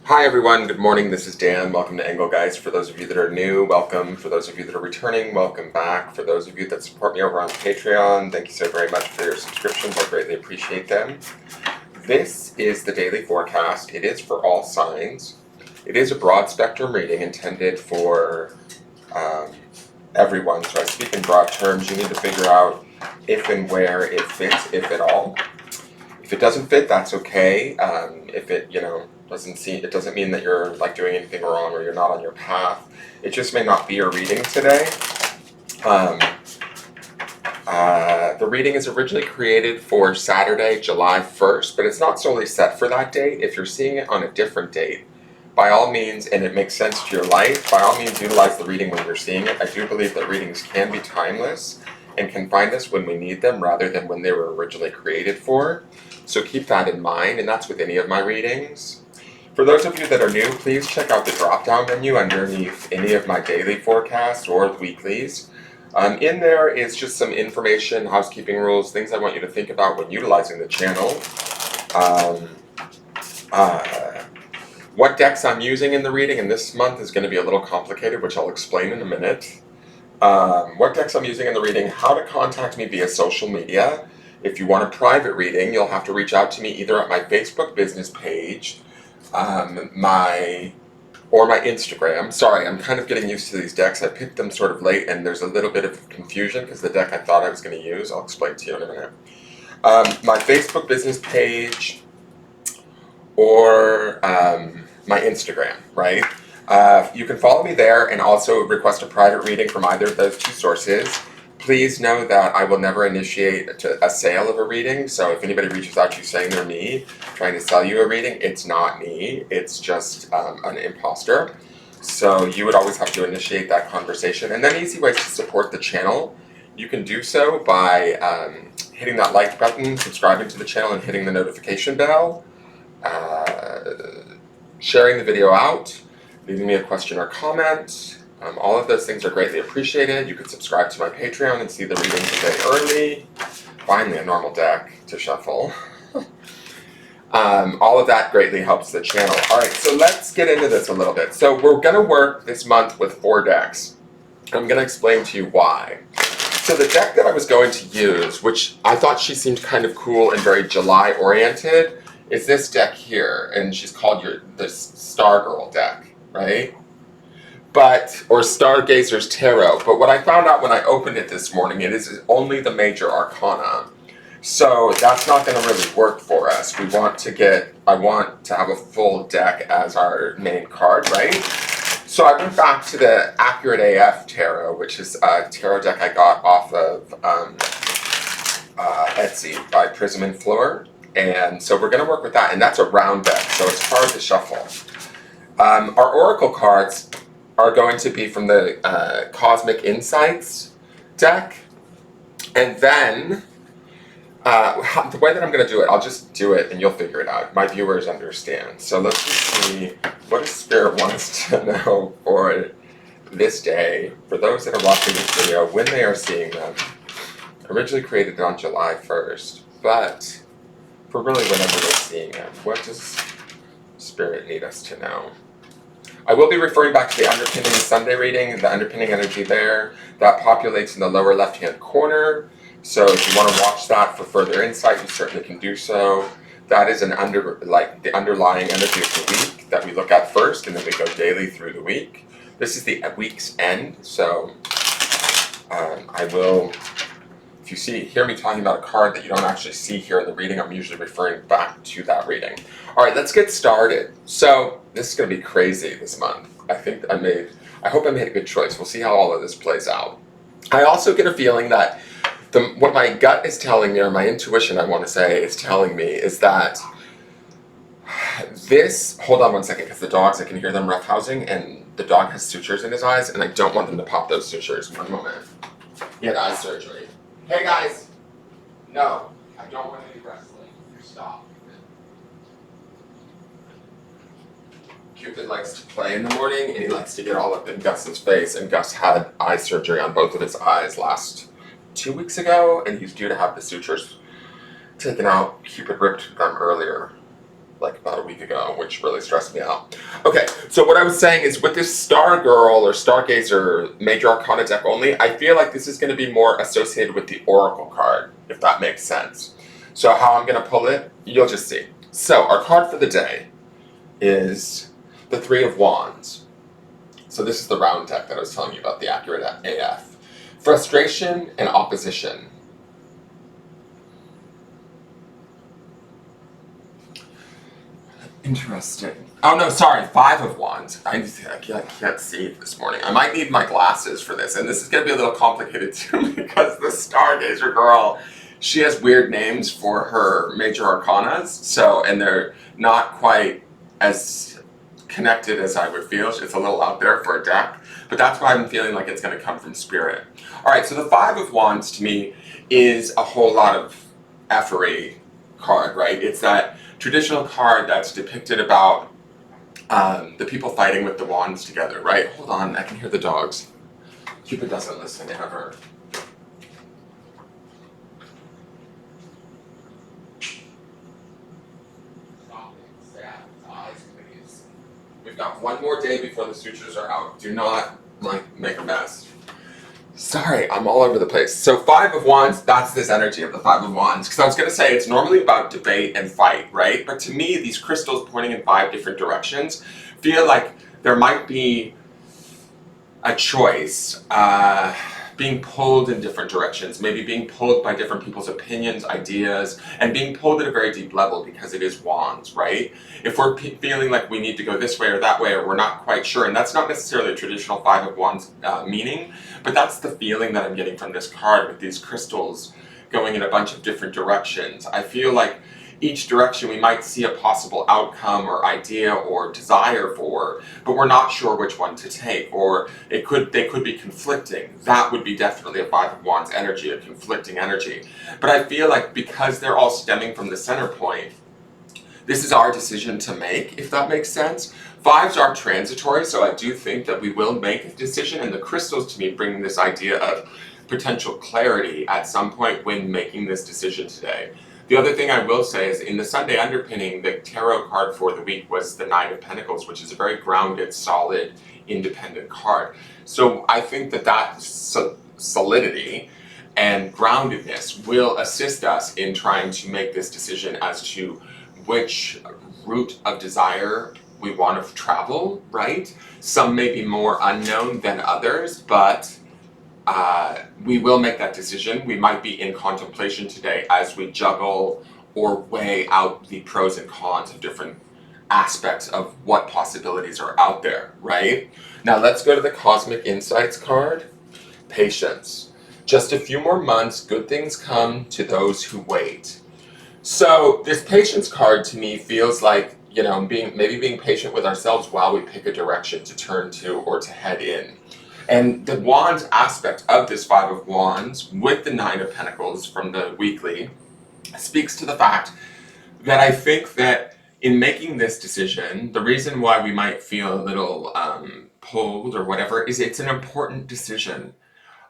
Hi everyone, good morning, this is Dan. Welcome to Engelgeist. For those of you that are new, welcome. For those of you that are returning, welcome back. For those of you that support me over on Patreon, thank you so very much for your subscriptions. I greatly appreciate them. This is the daily forecast. It is for all signs. It is a broad spectrum reading intended for everyone. So I speak in broad terms. You need to figure out if and where it fits, if at all. If it doesn't fit, that's okay. If it, it doesn't mean that you're like doing anything wrong or you're not on your path. It just may not be your reading today. The reading is originally created for Saturday, July 1st, but it's not solely set for that date. If you're seeing it on a different date, by all means, and it makes sense to your life, by all means utilize the reading when you're seeing it. I do believe that readings can be timeless and can find us when we need them rather than when they were originally created for. So keep that in mind, and that's with any of my readings. For those of you that are new, please check out the drop-down menu underneath any of my daily forecasts or the weeklies. In there is just some information, housekeeping rules, things I want you to think about when utilizing the channel. What decks I'm using in the reading, and this month is going to be a little complicated, which I'll explain in a minute. What decks I'm using in the reading, how to contact me via social media. If you want a private reading, you'll have to reach out to me either at my Facebook business page, my Instagram. Sorry, I'm kind of getting used to these decks. I picked them sort of late, and there's a little bit of confusion because the deck I thought I was going to use. I'll explain to you in a minute. My Facebook business page or my Instagram, right? You can follow me there and also request a private reading from either of those two sources. Please know that I will never initiate a sale of a reading, so if anybody reaches out to you saying they're me, trying to sell you a reading, it's not me, it's just an imposter. So you would always have to initiate that conversation. And then easy ways to support the channel. You can do so by hitting that like button, subscribing to the channel, and hitting the notification bell, sharing the video out, leaving me a question or comment. All of those things are greatly appreciated. You can subscribe to my Patreon and see the readings a day early. Finally, a normal deck to shuffle. All of that greatly helps the channel. All right, so let's get into this a little bit. So we're going to work this month with 4 decks. I'm going to explain to you why. So the deck that I was going to use, which I thought she seemed kind of cool and very July-oriented, is this deck here, and she's called the Star Girl deck, right? Or Stargazer's Tarot. But what I found out when I opened it this morning, it is only the major arcana. So that's not going to really work for us. I want to have a full deck as our main card, right? So I went back to the Accurate AF Tarot, which is a tarot deck I got off of Etsy by Prism and Fleur. And so we're going to work with that, and that's a round deck, so it's hard to shuffle. Our Oracle cards are going to be from the Cosmic Insights deck. And then, the way that I'm going to do it, I'll just do it and you'll figure it out. My viewers understand. So let's just see what Spirit wants to know for this day. For those that are watching this video, when they are seeing them. Originally created on July 1st, but for really whenever they're seeing them, what does Spirit need us to know? I will be referring back to the underpinning Sunday reading, the underpinning energy there. That populates in the lower left-hand corner. So if you want to watch that for further insight, you certainly can do so. That is the underlying energy of the week that we look at first, and then we go daily through the week. This is the week's end, so I will, if you hear me talking about a card that you don't actually see here in the reading, I'm usually referring back to that reading. All right, let's get started. So this is going to be crazy this month. I hope I made a good choice. We'll see how all of this plays out. I also get a feeling that what my gut is telling me, or my intuition, I want to say, is telling me, is that hold on one second, because the dogs, I can hear them roughhousing, and the dog has sutures in his eyes, and I don't want them to pop those sutures. One moment. He had eye surgery. Hey guys! No, I don't want any wrestling. You stop. Cupid likes to play in the morning, and he likes to get all up in Gus's face, and Gus had eye surgery on both of his eyes last 2 weeks ago, and he's due to have the sutures taken out. Cupid ripped them earlier like about a week ago, which really stressed me out. Okay, so what I was saying is with this Star Girl or Stargazer Major Arcana deck only, I feel like this is going to be more associated with the Oracle card, if that makes sense. So how I'm going to pull it, you'll just see. So our card for the day is the Three of Wands. So this is the round deck that I was telling you about, the accurate AF. Frustration and opposition. Interesting. Oh no, sorry, Five of Wands. I can't see this morning. I might need my glasses for this, and this is going to be a little complicated too because the Stargazer girl, she has weird names for her major arcanas, so, and they're not quite as connected as I would feel. It's a little out there for a deck, but that's why I'm feeling like it's going to come from spirit. All right, so the Five of Wands to me is a whole lot of effery card, right? It's that traditional card that's depicted about the people fighting with the wands together, right? Hold on, I can hear the dogs. Cupid doesn't listen ever. Stop it. Stay out of eyes, please. We've got one more day before the sutures are out. Do not, make a mess. Sorry, I'm all over the place. So Five of Wands, that's this energy of the Five of Wands. Because I was going to say, it's normally about debate and fight, right? But to me, these crystals pointing in 5 different directions feel like there might be a choice, being pulled in different directions, maybe being pulled by different people's opinions, ideas, and being pulled at a very deep level because it is wands, right? If we're feeling like we need to go this way or that way, or we're not quite sure, and that's not necessarily a traditional Five of Wands meaning, but that's the feeling that I'm getting from this card with these crystals going in a bunch of different directions. I feel like each direction we might see a possible outcome or idea or desire for, but we're not sure which one to take, or they could be conflicting. That would be definitely a Five of Wands energy, a conflicting energy. But I feel like because they're all stemming from the center point, this is our decision to make, if that makes sense. Fives are transitory, so I do think that we will make a decision, and the crystals to me bring this idea of potential clarity at some point when making this decision today. The other thing I will say is in the Sunday underpinning, the tarot card for the week was the Nine of Pentacles, which is a very grounded, solid, independent card. So I think that solidity and groundedness will assist us in trying to make this decision as to which route of desire we want to travel, right? Some may be more unknown than others, but we will make that decision. We might be in contemplation today as we juggle or weigh out the pros and cons of different aspects of what possibilities are out there, right? Now let's go to the Cosmic Insights card. Patience. Just a few more months, good things come to those who wait. So this patience card to me feels like, being patient with ourselves while we pick a direction to turn to or to head in. And the Wands aspect of this Five of Wands with the Nine of Pentacles from the weekly speaks to the fact that I think that in making this decision, the reason why we might feel a little pulled or whatever is it's an important decision.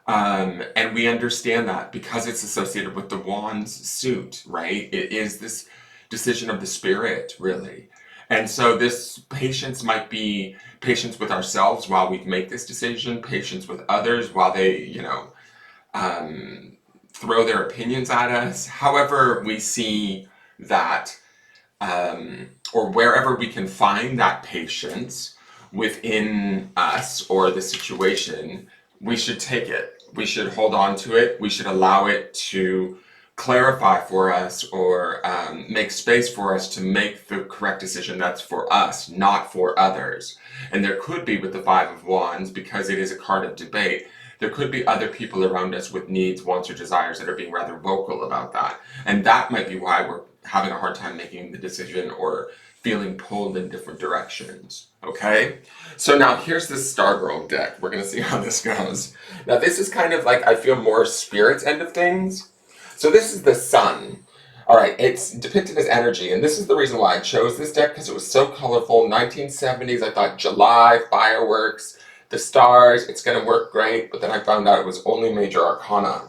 And we understand that because it's associated with the Wands suit, right? It is this decision of the spirit, really. And so this patience might be patience with ourselves while we make this decision, patience with others while they, throw their opinions at us. However we see that, or wherever we can find that patience within us or the situation, we should take it. We should hold on to it. We should allow it to clarify for us or make space for us to make the correct decision that's for us, not for others. And there could be with the Five of Wands, because it is a card of debate, there could be other people around us with needs, wants, or desires that are being rather vocal about that. And that might be why we're having a hard time making the decision or feeling pulled in different directions. Okay? So now here's the Stargirl deck. We're going to see how this goes. Now this is kind of like, I feel more spirit's end of things. So this is the sun. All right, it's depicted as energy, and this is the reason why I chose this deck, because it was so colorful. 1970s, I thought July, fireworks, the stars, it's going to work great, but then I found out it was only major arcana.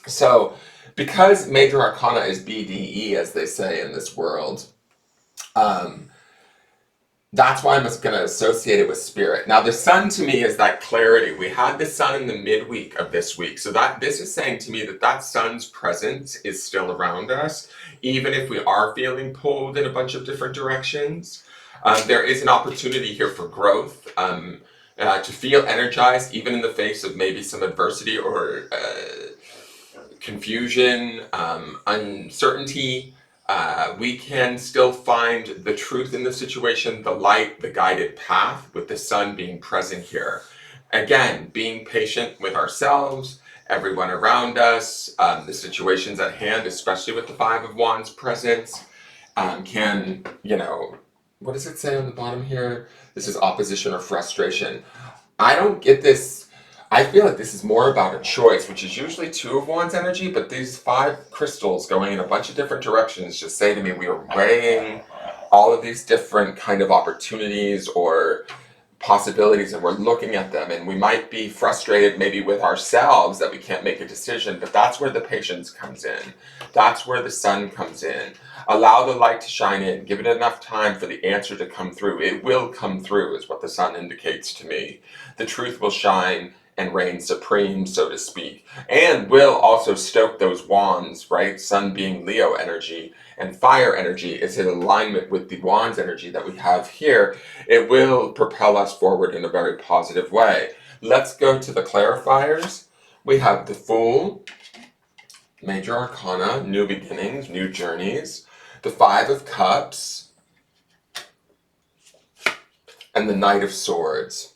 So because major arcana is BDE, as they say in this world, Um, that's why I'm just going to associate it with spirit. Now, the sun to me is that clarity. We had the sun in the midweek of this week. So that this is saying to me that that sun's presence is still around us, even if we are feeling pulled in a bunch of different directions. There is an opportunity here for growth, to feel energized, even in the face of maybe some adversity or confusion, uncertainty. We can still find the truth in the situation, the light, the guided path, with the sun being present here. Again, being patient with ourselves, everyone around us, the situations at hand, especially with the Five of Wands presence, can, what does it say on the bottom here? This is opposition or frustration. I don't get this. I feel like this is more about a choice, which is usually Two of Wands energy, but these five crystals going in a bunch of different directions just say to me we are weighing all of these different kind of opportunities or possibilities, and we're looking at them, and we might be frustrated maybe with ourselves that we can't make a decision, but that's where the patience comes in. That's where the sun comes in. Allow the light to shine in. Give it enough time for the answer to come through. It will come through, is what the sun indicates to me. The truth will shine and reign supreme, so to speak, and will also stoke those wands, right? Sun being Leo energy and fire energy is in alignment with the wands energy that we have here. It will propel us forward in a very positive way. Let's go to the clarifiers. We have the Fool, Major Arcana, new beginnings, new journeys, the Five of Cups, and the Knight of Swords.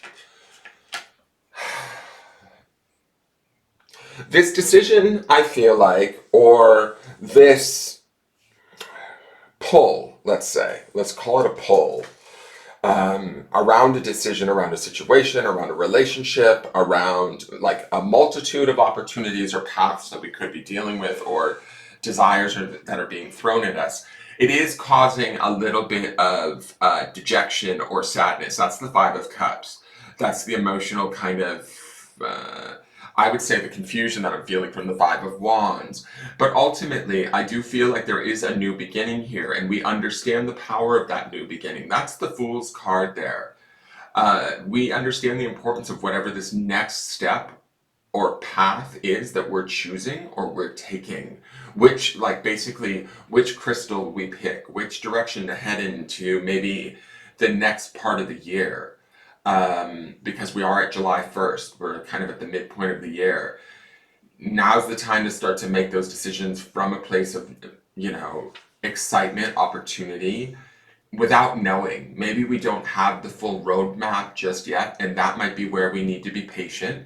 This decision, I feel like, or this pull, let's say, let's call it a pull, around a decision, around a situation, around a relationship, around like a multitude of opportunities or paths that we could be dealing with, or desires that are being thrown at us. It is causing a little bit of dejection or sadness. That's the Five of Cups. That's the emotional kind of, I would say, the confusion that I'm feeling from the Five of Wands. But ultimately, I do feel like there is a new beginning here, and we understand the power of that new beginning. That's the Fool's card there. We understand the importance of whatever this next step or path is that we're choosing or we're taking. Which, like, basically, which crystal we pick, which direction to head into, maybe the next part of the year. Because we are at July 1st, we're kind of at the midpoint of the year. Now's the time to start to make those decisions from a place of, excitement, opportunity, without knowing. Maybe we don't have the full roadmap just yet, and that might be where we need to be patient.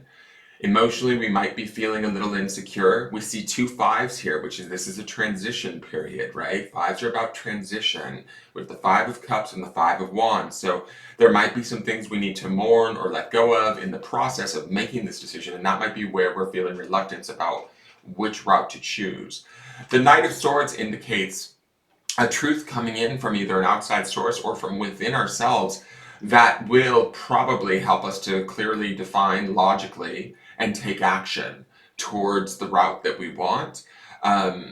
Emotionally, we might be feeling a little insecure. We see two fives here, which is this is a transition period, right? Fives are about transition with the Five of Cups and the Five of Wands. So there might be some things we need to mourn or let go of in the process of making this decision, and that might be where we're feeling reluctance about which route to choose. The Knight of Swords indicates a truth coming in from either an outside source or from within ourselves that will probably help us to clearly define logically and take action towards the route that we want.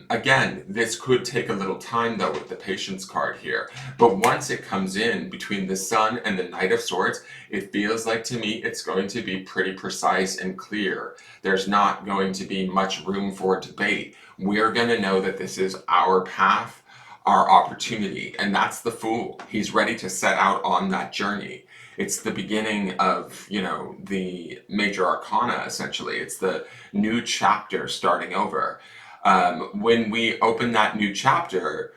Again, this could take a little time though with the Patience card here, but once it comes in between the Sun and the Knight of Swords, it feels like to me it's going to be pretty precise and clear. There's not going to be much room for debate. We're going to know that this is our path, our opportunity, and that's the Fool. He's ready to set out on that journey. It's the beginning of, the major arcana, essentially. It's the new chapter starting over. When we open that new chapter,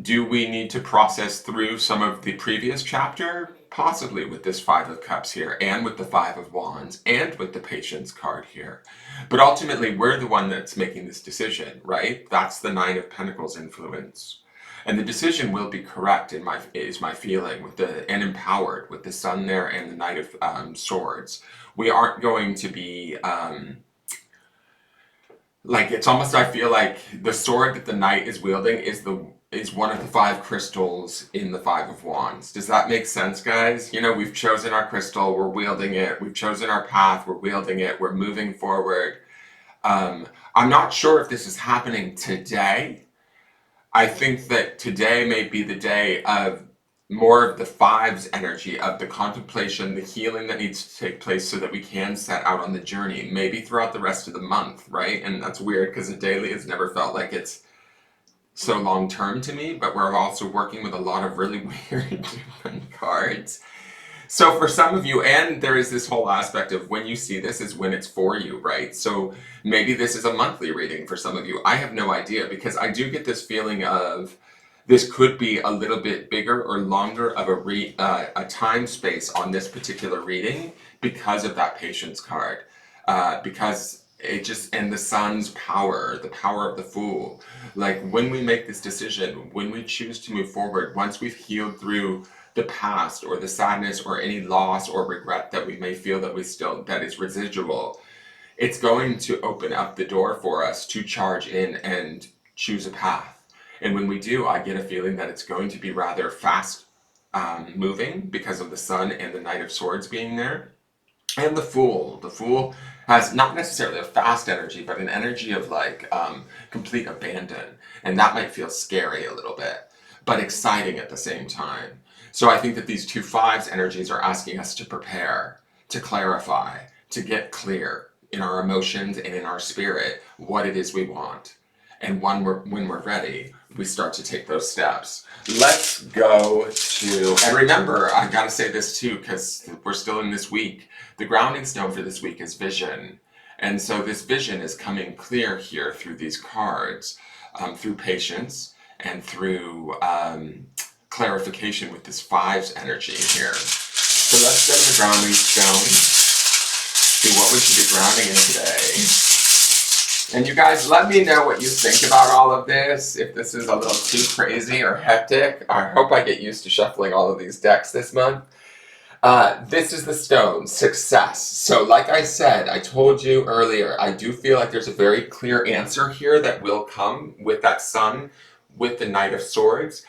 do we need to process through some of the previous chapter? Possibly, with this Five of Cups here, and with the Five of Wands, and with the Patience card here. But ultimately, we're the one that's making this decision, right? That's the Nine of Pentacles influence. And the decision will be correct, is my feeling, and empowered with the Sun there and the Knight of Swords. We aren't going to be it's almost, I feel like the sword that the Knight is wielding is one of the five crystals in the Five of Wands. Does that make sense, guys? We've chosen our crystal, we're wielding it. We've chosen our path, we're wielding it. We're moving forward. I'm not sure if this is happening today. I think that today may be the day of more of the fives energy of the contemplation, the healing that needs to take place so that we can set out on the journey, maybe throughout the rest of the month, right? And that's weird because the daily has never felt like it's so long term to me, but we're also working with a lot of really weird different cards. So for some of you, and there is this whole aspect of when you see this is when it's for you, right? So maybe this is a monthly reading for some of you. I have no idea because I do get this feeling of this could be a little bit bigger or longer of a time space on this particular reading because of that patience card. Because it just, and the sun's power, the power of the fool. Like when we make this decision, when we choose to move forward, once we've healed through the past or the sadness or any loss or regret that we may feel that we still, that is residual, it's going to open up the door for us to charge in and choose a path. And when we do, I get a feeling that it's going to be rather fast moving because of the sun and the Knight of Swords being there. And the Fool. The Fool has not necessarily a fast energy, but an energy of like complete abandon. And that might feel scary a little bit, but exciting at the same time. So I think that these two fives energies are asking us to prepare, to clarify, to get clear in our emotions and in our spirit what it is we want. And when we're ready, we start to take those steps. Let's go to, and remember, I gotta say this too, because we're still in this week. The grounding stone for this week is vision. And so this vision is coming clear here through these cards, through patience and through clarification with this fives energy here. So let's go to the grounding stone, see what we should be grounding in today. And you guys, let me know what you think about all of this, if this is a little too crazy or hectic. I hope I get used to shuffling all of these decks this month. This is the stone, success. So like I said, I told you earlier, I do feel like there's a very clear answer here that will come with that sun, with the Knight of Swords.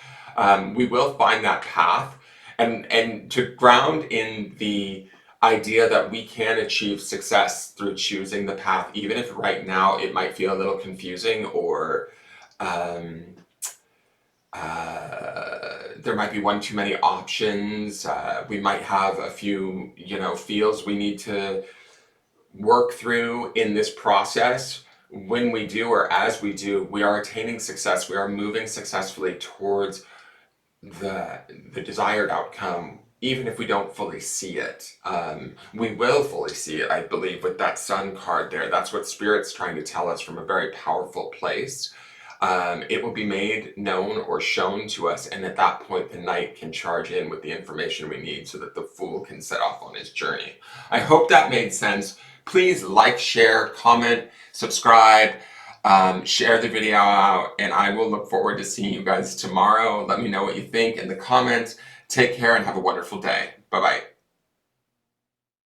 We will find that path. And to ground in the idea that we can achieve success through choosing the path, even if right now it might feel a little confusing or there might be one too many options. We might have a few, feels we need to work through in this process. When we do, or as we do, we are attaining success. We are moving successfully towards the desired outcome, even if we don't fully see it. We will fully see it, I believe, with that sun card there. That's what Spirit's trying to tell us from a very powerful place. It will be made known or shown to us, and at that point the Knight can charge in with the information we need so that the Fool can set off on his journey. I hope that made sense. Please like, share, comment, subscribe, share the video out, and I will look forward to seeing you guys tomorrow. Let me know what you think in the comments. Take care and have a wonderful day. Bye-bye.